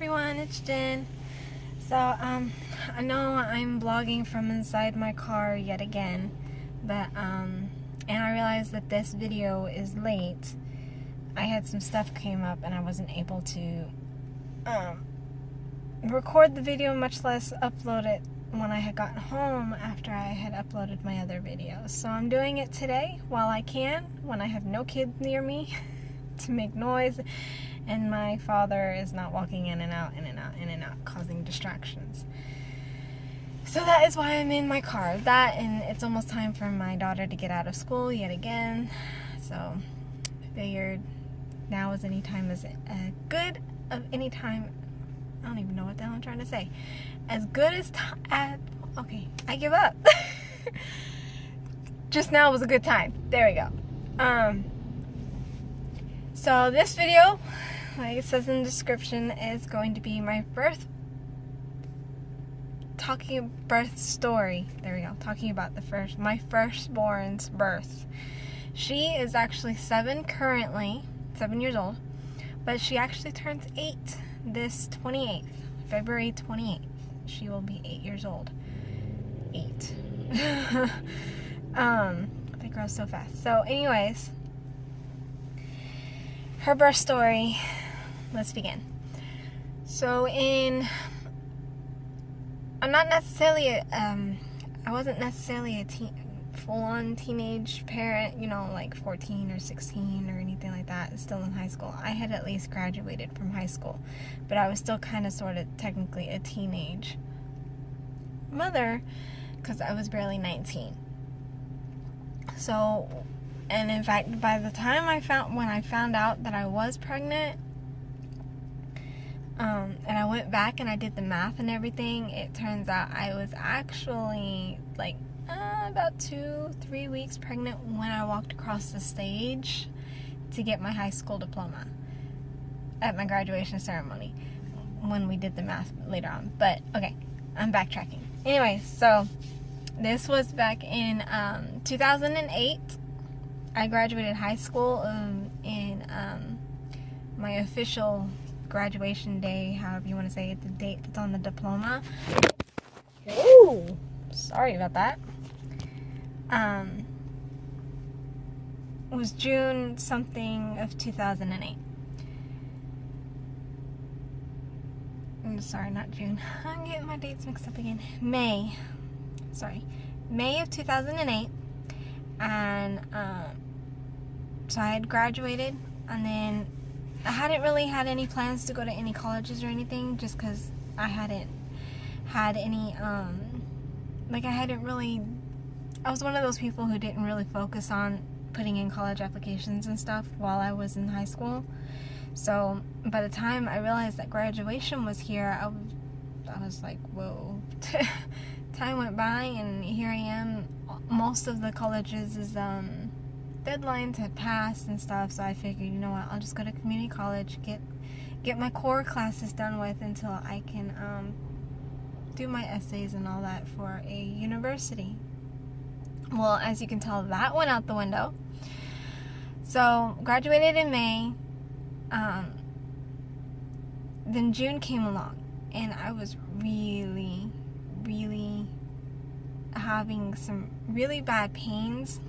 everyone, it's Jen. So, I know I'm vlogging from inside my car yet again, but, and I realized that this video is late. I had some stuff came up and I wasn't able to, record the video, much less upload it when I had gotten home after I had uploaded my other videos. So I'm doing it today while I can, when I have no kids near me to make noise, and my father is not walking in and out, causing distractions. So that is why I'm in my car. That, and it's almost time for my daughter to get out of school yet again. So I figured now is any time as good of any time. I don't even know what the hell I'm trying to say. As good as okay, I give up. Just now was a good time. There we go. So this video, like it says in the description, is going to be my birth story. There we go. Talking about my firstborn's birth. She is actually 7 currently, 7 years old, but she actually turns 8 this 28th, February 28th. She will be 8 years old. 8. They grow so fast. So anyways, her birth story, let's begin. So I wasn't necessarily a full-on teenage parent, like 14 or 16 or anything like that, still in high school. I had at least graduated from high school, but I was still kind of sort of technically a teenage mother because I was barely 19. So, and in fact, by the time when I found out that I was pregnant, and I went back and I did the math and everything, it turns out I was actually like about 2-3 weeks pregnant when I walked across the stage to get my high school diploma at my graduation ceremony when we did the math later on. But okay, I'm backtracking. Anyway, so this was back in 2008. I graduated high school in my official graduation day, however you want to say it, the date that's on the diploma. Ooh, sorry about that. It was June something of 2008. I'm sorry, not June. I'm getting my dates mixed up again. May of 2008. And so I had graduated, and then I hadn't really had any plans to go to any colleges or anything, just because I hadn't had any, I was one of those people who didn't really focus on putting in college applications and stuff while I was in high school. So by the time I realized that graduation was here, I was like, whoa. Time went by, and here I am. Most of the colleges' deadlines had passed and stuff, so I figured, you know what, I'll just go to community college, get my core classes done with until I can do my essays and all that for a university. Well, as you can tell, that went out the window. So graduated in May. Then June came along, and I was really having some really bad pains,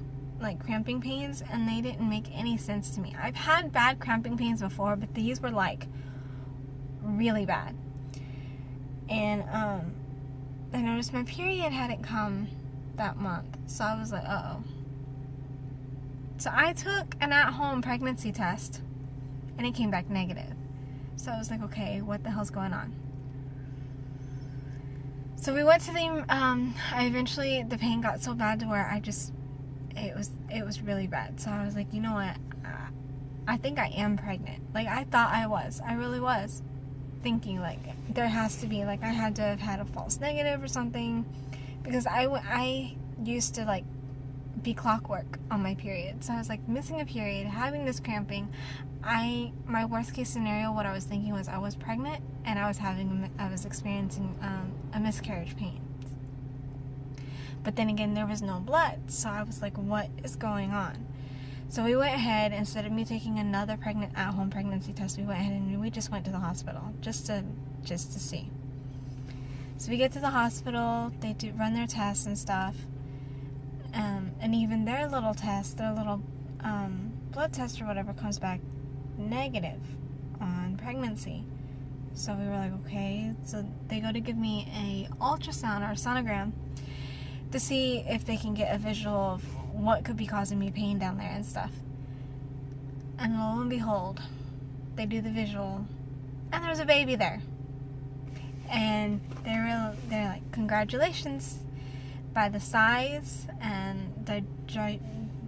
like cramping pains, and they didn't make any sense to me. I've had bad cramping pains before, but these were like really bad. And I noticed my period hadn't come that month, so I was like, uh-oh. So I took an at-home pregnancy test, and it came back negative. So I was like, okay, what the hell's going on? So we went to the pain got so bad to where it was really bad. So I was like, you know what? I think I am pregnant. Like, I thought I was. I really was. Thinking, like, there has to be, like, I had to have had a false negative or something. Because I used to, like, be clockwork on my period. So I was, like, missing a period, having this cramping. My worst case scenario, what I was thinking was I was pregnant and I was experiencing a miscarriage pain. But then again, there was no blood, so I was like, what is going on? So we went ahead, instead of me taking another at-home pregnancy test, we went ahead and we just went to the hospital just to see. So we get to the hospital, they run their tests and stuff, and even their little test, their little blood test or whatever comes back negative on pregnancy. So we were like, okay. So they go to give me a ultrasound or a sonogram to see if they can get a visual of what could be causing me pain down there and stuff. And lo and behold, they do the visual, and there's a baby there. And they're like, congratulations. By the size and the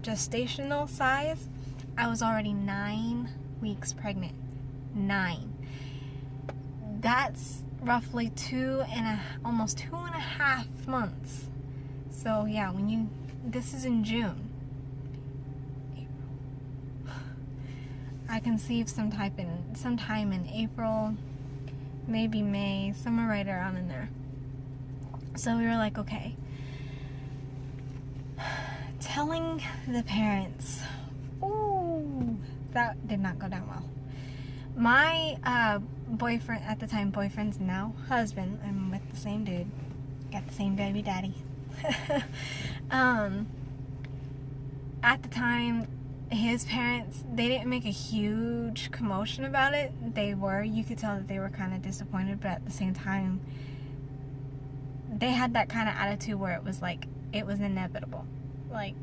gestational size, I was already 9 weeks pregnant. 9. That's roughly almost 2.5 months. So yeah, this is in June. I conceived sometime in April, maybe May, somewhere right around in there. So we were like, okay. Telling the parents, ooh, that did not go down well. My boyfriend at the time, boyfriend's now husband, I'm with the same dude, got the same baby daddy. At the time, his parents, they didn't make a huge commotion about it. You could tell that they were kind of disappointed, but at the same time, they had that kind of attitude where it was like, it was inevitable. Like,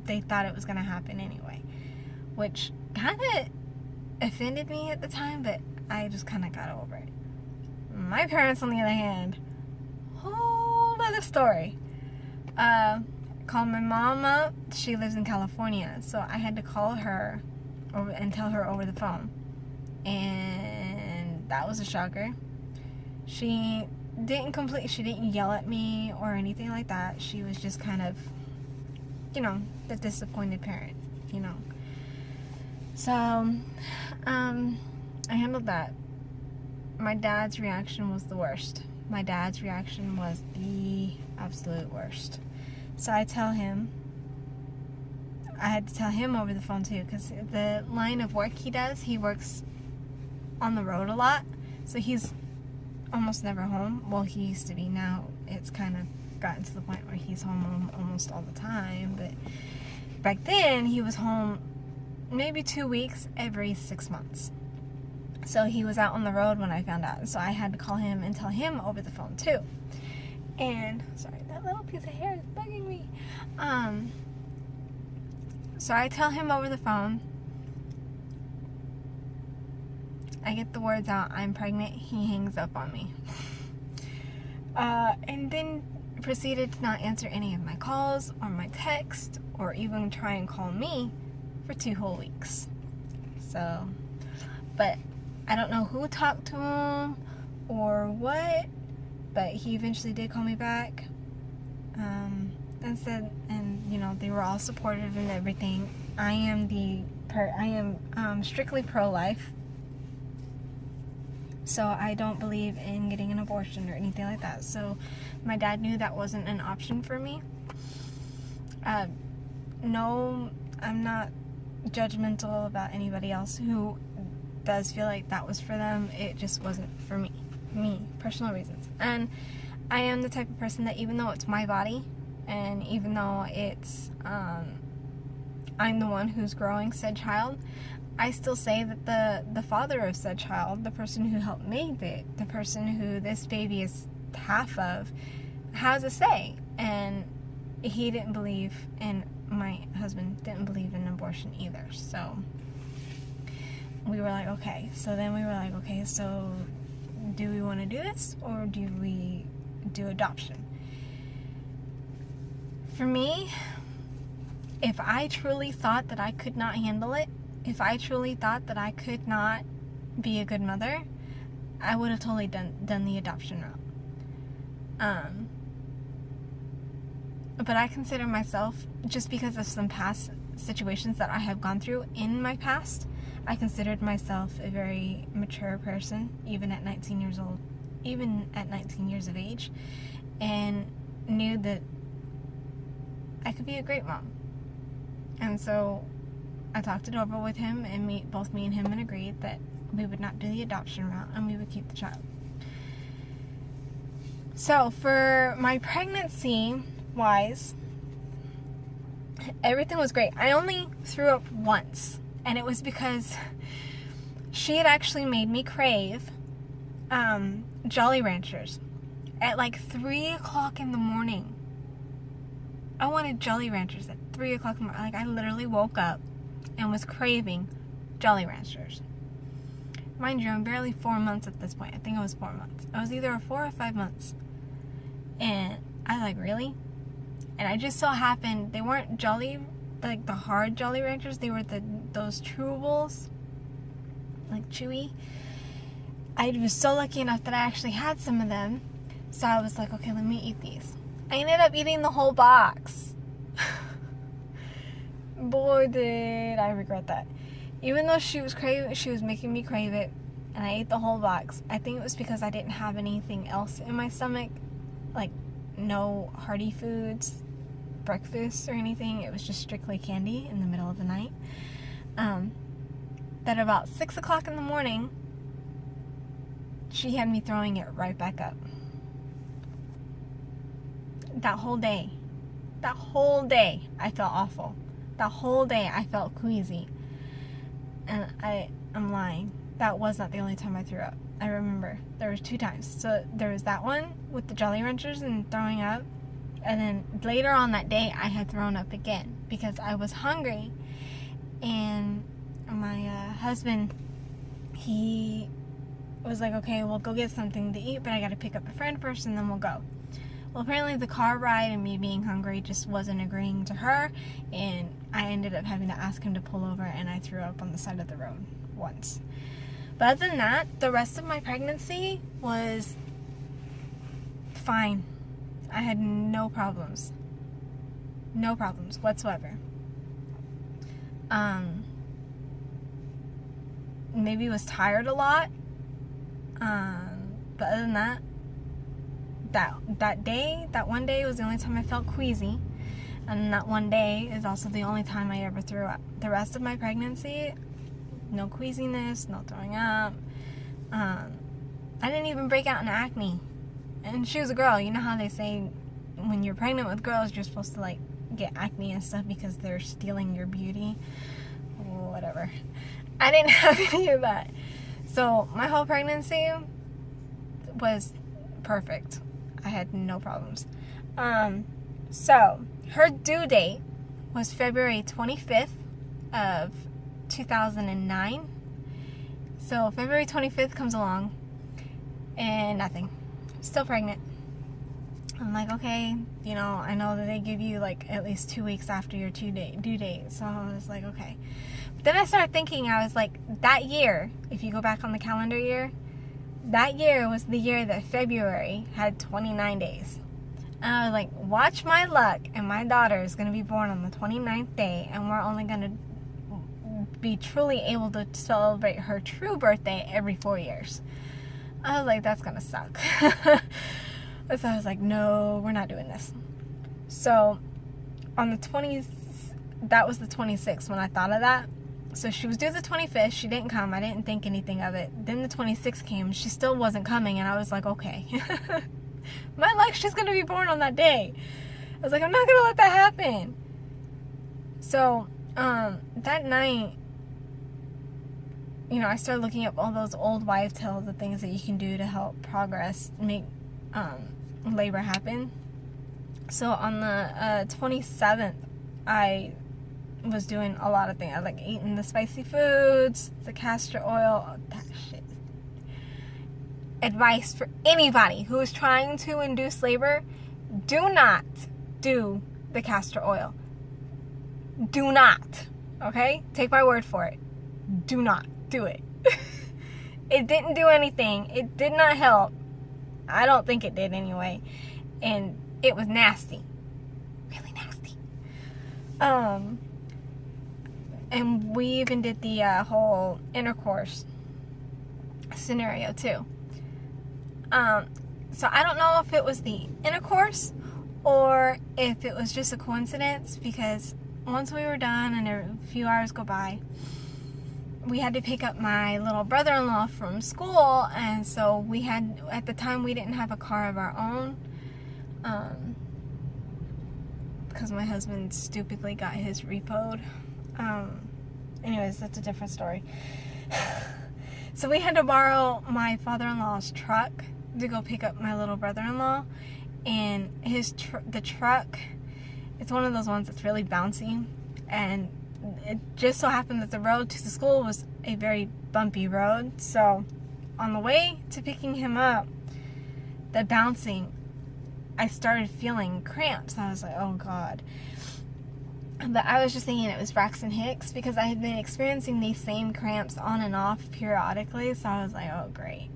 they thought it was going to happen anyway, which kind of offended me at the time, but I just kind of got over it. My parents, on the other hand, whole other story. Called my mom up. She lives in California, so I had to call her and tell her over the phone, and that was a shocker. She didn't yell at me or anything like that. She was just kind of, the disappointed parent, So, I handled that. My dad's reaction was the worst. My dad's reaction was the absolute worst. So I had to tell him over the phone too, because the line of work he works on the road a lot, so he's almost never home. Well, he used to be. Now it's kind of gotten to the point where he's home almost all the time, but back then he was home maybe 2 weeks every 6 months. So he was out on the road when I found out, so I had to call him and tell him over the phone too. And sorry, that little piece of hair is bugging me. So I tell him over the phone. I get the words out, I'm pregnant. He hangs up on me. And then proceeded to not answer any of my calls or my texts or even try and call me for 2 whole weeks. So, but I don't know who talked to him or what, but he eventually did call me back, and said, they were all supportive and everything. I am strictly pro-life, so I don't believe in getting an abortion or anything like that. So my dad knew that wasn't an option for me. No, I'm not judgmental about anybody else who does feel like that was for them. It just wasn't for me, personal reasons. And I am the type of person that even though it's my body, and even though it's I'm the one who's growing said child, I still say that the father of said child, the person who helped make it, the person who this baby is half of, has a say. And he didn't believe, and my husband didn't believe in abortion either. So we were like, okay. So then we were like, okay, so do we want to do this or do we do adoption? For me, if I truly thought that I could not handle it, if I truly thought that I could not be a good mother, I would have totally done the adoption route. But I consider myself, just because of some past situations that I have gone through in my past, I considered myself a very mature person, even at 19 years old, even at 19 years of age, and knew that I could be a great mom. And so I talked it over with him, and both me and him agreed that we would not do the adoption route and we would keep the child. So for my pregnancy wise, everything was great. I only threw up once, and it was because she had actually made me crave Jolly Ranchers at like 3 o'clock in the morning. I wanted Jolly Ranchers at 3 o'clock in the morning. Like, I literally woke up and was craving Jolly Ranchers. Mind you, I'm barely 4 months at this point. I think it was 4 months. I was either 4 or 5 months. And I was like, really? And I just so happened, they weren't Jolly, like the hard Jolly Ranchers. They were those chewables, like chewy. I was so lucky enough that I actually had some of them. So I was like, okay, let me eat these. I ended up eating the whole box. Boy, did I regret that. Even though she was making me crave it, and I ate the whole box. I think it was because I didn't have anything else in my stomach, like no hearty foods, breakfast or anything. It was just strictly candy in the middle of the night. That about 6 o'clock in the morning, she had me throwing it right back up. That whole day, I felt awful. That whole day, I felt queasy. And I'm lying. That was not the only time I threw up. I remember there was 2 times. So there was that one with the Jolly Ranchers and throwing up. And then later on that day, I had thrown up again because I was hungry. And my husband, he was like, okay, we'll go get something to eat, but I got to pick up a friend first and then we'll go. Well, apparently the car ride and me being hungry just wasn't agreeing to her, and I ended up having to ask him to pull over, and I threw up on the side of the road once. But other than that, the rest of my pregnancy was fine. I had no problems. No problems whatsoever. Maybe was tired a lot. But other than that, that one day was the only time I felt queasy, and that one day is also the only time I ever threw up. The rest of my pregnancy, no queasiness, no throwing up. I didn't even break out in acne, and she was a girl. You know how they say when you're pregnant with girls, you're supposed to like get acne and stuff because they're stealing your beauty. Whatever. I didn't have any of that. So my whole pregnancy was perfect. I had no problems. So her due date was February 25th of 2009. So February 25th comes along and nothing. Still pregnant. I'm like, okay, you know, I know that they give you like at least 2 weeks after your due date. So I was like, okay. But then I started thinking, I was like, that year, if you go back on the calendar year, that year was the year that February had 29 days. And I was like, watch my luck, and my daughter is going to be born on the 29th day, and we're only going to be truly able to celebrate her true birthday every 4 years. I was like, that's going to suck. So I was like, no, we're not doing this. So on the 20th, that was the 26th when I thought of that. So she was due the 25th. She didn't come. I didn't think anything of it. Then the 26th came. She still wasn't coming. And I was like, okay. My luck, she's going to be born on that day. I was like, I'm not going to let that happen. So that night, you know, I started looking up all those old wives' tales, the things that you can do to help make labor happen. So on the 27th, I was doing a lot of things. I like eating the spicy foods, the castor oil, that shit. Advice for anybody who is trying to induce labor: do not do the castor oil. Do not. Okay? Take my word for it. Do not do it. It didn't do anything. It did not help. I don't think it did anyway. And it was nasty. Really nasty. And we even did the whole intercourse scenario too. So I don't know if it was the intercourse or if it was just a coincidence, because once we were done and a few hours go by, we had to pick up my little brother-in-law from school, and so we had, at the time, we didn't have a car of our own, because my husband stupidly got his repoed. Anyways, that's a different story. So we had to borrow my father-in-law's truck to go pick up my little brother-in-law, and the truck, it's one of those ones that's really bouncy, and it just so happened that the road to the school was a very bumpy road. So on the way to picking him up, the bouncing, I started feeling cramps. I was like, oh God. But I was just thinking it was Braxton Hicks, because I had been experiencing these same cramps on and off periodically. So I was like, oh great.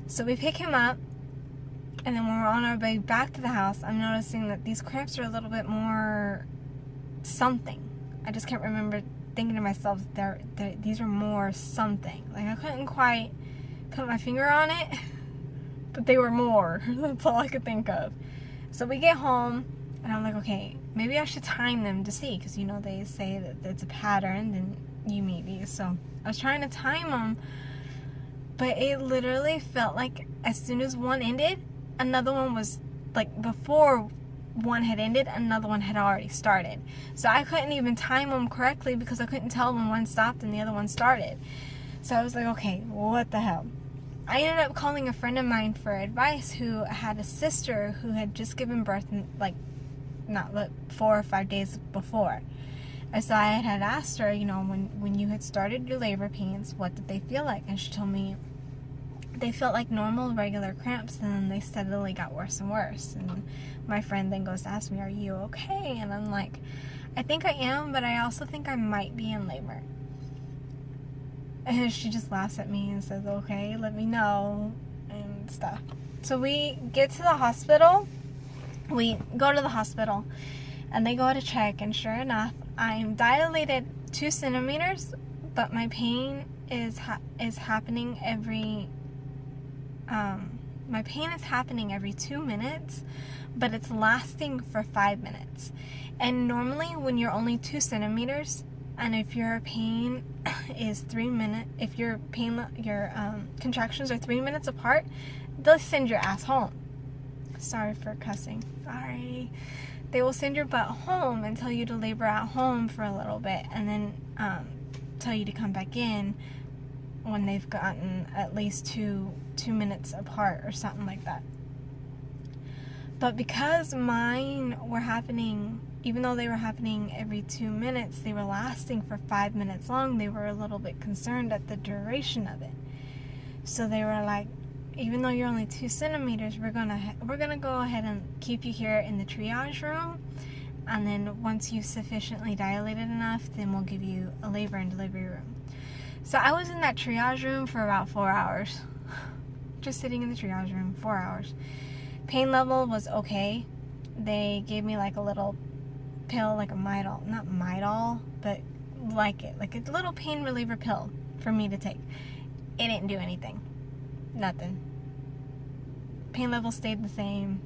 So we pick him up, and then when we're on our way back to the house, I'm noticing that these cramps are a little bit more something. I just can't remember thinking to myself, these are more something. Like, I couldn't quite put my finger on it, but they were more. That's all I could think of. So we get home, and I'm like, okay, maybe I should time them to see, because, you know, they say that it's a pattern, then you meet these. So I was trying to time them, but it literally felt like as soon as one ended, another one was, like, before one had ended, another one had already started. So I couldn't even time them correctly, because I couldn't tell when one stopped and the other one started. So I was like, okay, what the hell? I ended up calling a friend of mine for advice who had a sister who had just given birth in, like, not 4 or 5 days before. And so I had asked her, you know, when you had started your labor pains, what did they feel like? And she told me they felt like normal, regular cramps, and then they steadily got worse and worse. And my friend then goes to ask me, are you okay? And I'm like, I think I am, but I also think I might be in labor. And she just laughs at me and says, okay, let me know, and stuff. So we get to the hospital. We go to the hospital, and they go to check, and sure enough, I'm dilated 2 centimeters, but my pain is happening every 2 minutes, but it's lasting for 5 minutes. And normally when you're only 2 centimeters, and if your pain is 3 minutes, if your contractions are 3 minutes apart, they'll send your ass home. Sorry for cussing. Sorry. They will send your butt home and tell you to labor at home for a little bit, and then tell you to come back in when they've gotten at least two minutes apart or something like that. But because mine were happening, even though they were happening every 2 minutes, they were lasting for 5 minutes long, they were a little bit concerned at the duration of it. So they were like, even though you're only 2 centimeters, we're gonna go ahead and keep you here in the triage room, and then once you've sufficiently dilated enough, then we'll give you a labor and delivery room. So I was in that triage room for about 4 hours. Just sitting in the triage room, 4 hours. Pain level was okay. They gave me like a little pill, like a Midol, not Midol, but like a little pain reliever pill for me to take. It didn't do anything. Nothing. Pain level stayed the same.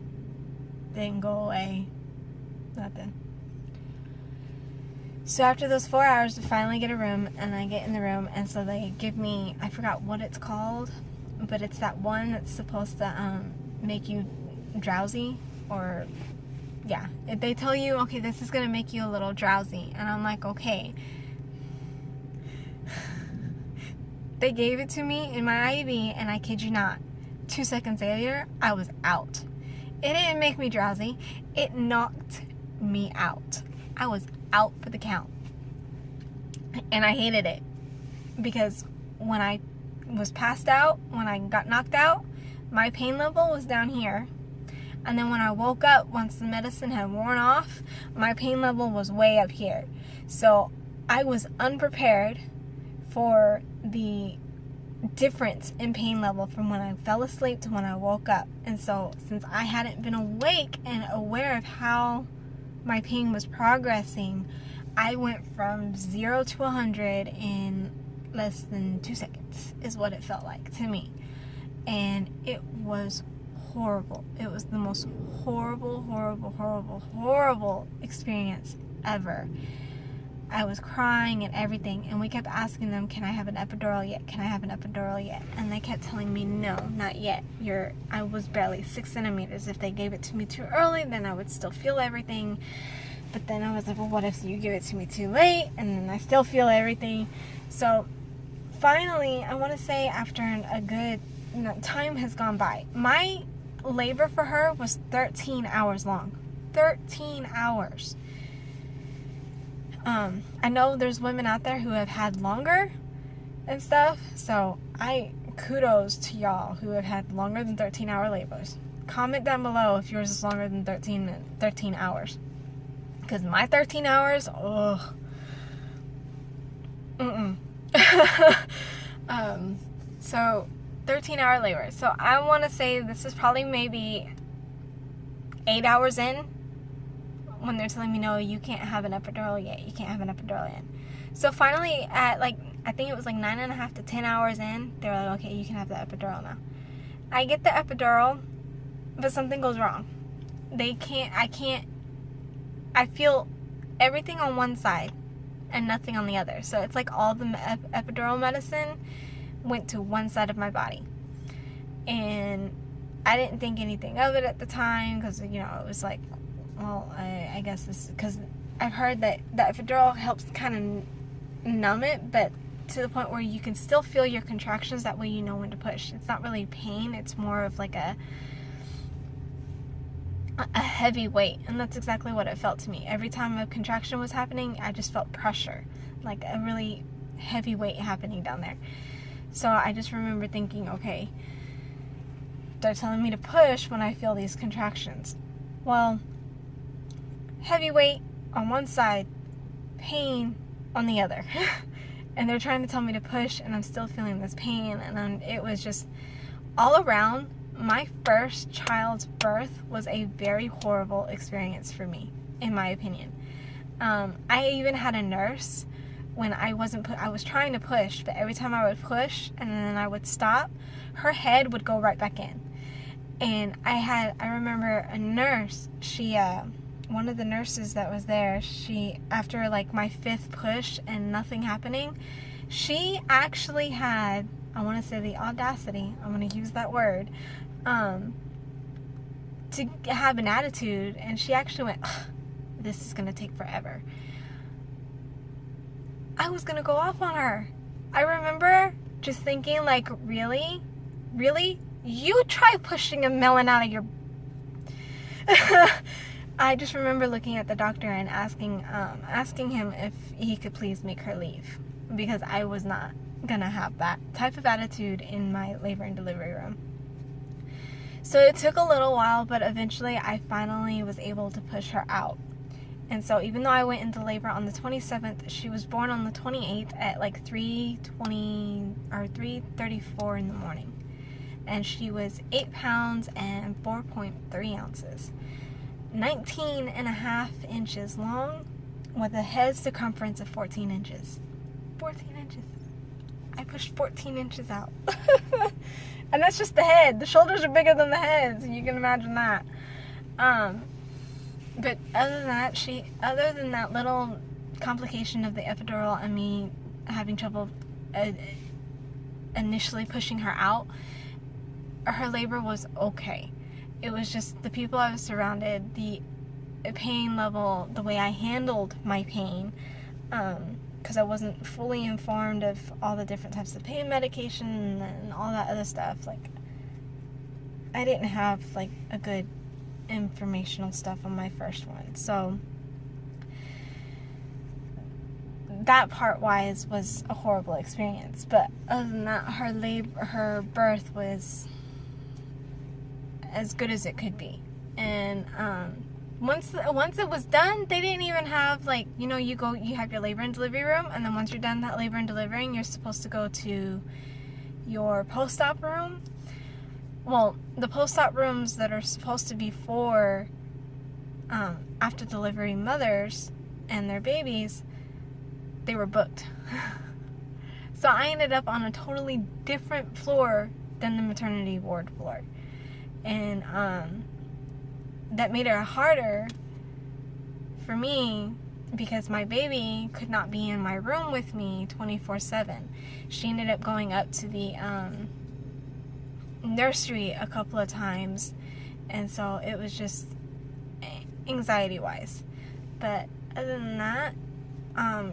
Didn't go away. Nothing. So after those 4 hours, we finally get a room, and I get in the room, and so they give me, I forgot what it's called, but it's that one that's supposed to make you drowsy, or yeah, they tell you, okay, this is gonna make you a little drowsy, and I'm like, okay. They gave it to me in my IV, and I kid you not, 2 seconds later, I was out. It didn't make me drowsy, it knocked me out. I was out for the count. And I hated it, because when I was passed out, when I got knocked out, my pain level was down here. And then when I woke up, once the medicine had worn off, my pain level was way up here. So I was unprepared for the difference in pain level from when I fell asleep to when I woke up. And so since I hadn't been awake and aware of how my pain was progressing, I went from 0 to 100 in less than 2 seconds, is what it felt like to me. And it was horrible. It was the most horrible experience forever. I was crying and everything, and we kept asking them, can I have an epidural yet? Can I have an epidural yet? And they kept telling me, no, not yet. I was barely 6 centimeters. If they gave it to me too early, then I would still feel everything. But then I was like, well, what if you give it to me too late? And then I still feel everything. So finally, I want to say after a good time has gone by, my labor for her was 13 hours long. 13 hours. I know there's women out there who have had longer and stuff, so kudos to y'all who have had longer than 13-hour labors. Comment down below if yours is longer than 13 hours. Because my 13 hours, ugh. So 13-hour labor. So I want to say this is probably maybe 8 hours in when they're telling me, no, you can't have an epidural yet. You can't have an epidural yet. So finally, at I think it was 9.5 to 10 hours in, they were like, okay, you can have the epidural now. I get the epidural, but something goes wrong. I feel everything on one side and nothing on the other. So it's like all the epidural medicine went to one side of my body. And I didn't think anything of it at the time because, it was like, well, I guess this, because I've heard that the epidural helps kind of numb it, but to the point where you can still feel your contractions. That way you know when to push. It's not really pain. It's more of like a heavy weight, and that's exactly what it felt to me. Every time a contraction was happening, I just felt pressure, like a really heavy weight happening down there. So I just remember thinking, okay, they're telling me to push when I feel these contractions. Well, heavy weight on one side, pain on the other. And they're trying to tell me to push, and I'm still feeling this pain, and it was just all around. My first child's birth was a very horrible experience for me, in my opinion. I even had a nurse when I was trying to push, but every time I would push and then I would stop, her head would go right back in. And I remember a nurse, one of the nurses that was there, after like my 5th push and nothing happening, she actually had, I want to say the audacity, I'm going to use that word, to have an attitude, and she actually went, this is going to take forever. I was going to go off on her. I remember just thinking, like, really? Really? You try pushing a melon out of your... I just remember looking at the doctor and asking him if he could please make her leave, because I was not going to have that type of attitude in my labor and delivery room. So it took a little while, but eventually I finally was able to push her out. And so even though I went into labor on the 27th, she was born on the 28th at like 3:20 or 3:34 in the morning. And she was 8 pounds and 4.3 ounces. 19.5 inches long with a head circumference of 14 inches. 14 inches. I pushed 14 inches out. And that's just the head. The shoulders are bigger than the head, so you can imagine that. But other than that little complication of the epidural and me having trouble initially pushing her out, her labor was okay. It was just the people I was surrounded, the pain level, the way I handled my pain, because I wasn't fully informed of all the different types of pain medication and all that other stuff. Like, I didn't have like a good informational stuff on my first one, so that part wise was a horrible experience. But other than that, her birth was as good as it could be. And once it was done, they didn't even have, like, you have your labor and delivery room, and then once you're done that labor and delivering, you're supposed to go to your post-op room. Well, the post-op rooms that are supposed to be for after delivery mothers and their babies, they were booked. So I ended up on a totally different floor than the maternity ward floor. And that made it harder for me because my baby could not be in my room with me 24/7. She ended up going up to the nursery a couple of times, and so it was just anxiety wise. But other than that,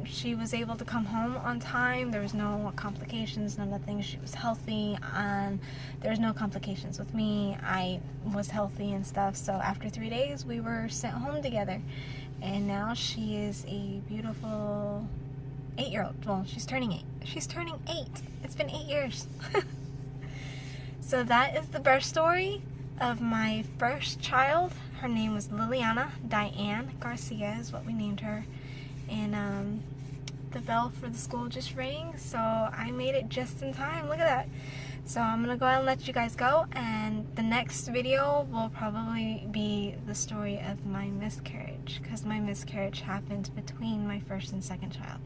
she was able to come home on time. There was no complications, none of the things. She was healthy, and there was no complications with me. I was healthy and stuff. So after 3 days, we were sent home together, and now she is a beautiful 8-year-old. Well, she's turning 8. She's turning 8. It's been 8 years. So that is the birth story of my first child. Her name was Lillihana. Diane Garcia is what we named her. And the bell for the school just rang, so I made it just in time. Look at that. So I'm gonna go ahead and let you guys go, and the next video will probably be the story of my miscarriage, because my miscarriage happened between my first and second child.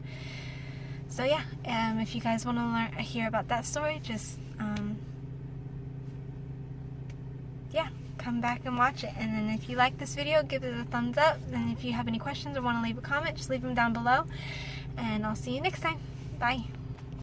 So yeah, if you guys want to hear about that story, just yeah, come back and watch it. And then if you like this video, give it a thumbs up. And if you have any questions or want to leave a comment, just leave them down below. And I'll see you next time. Bye.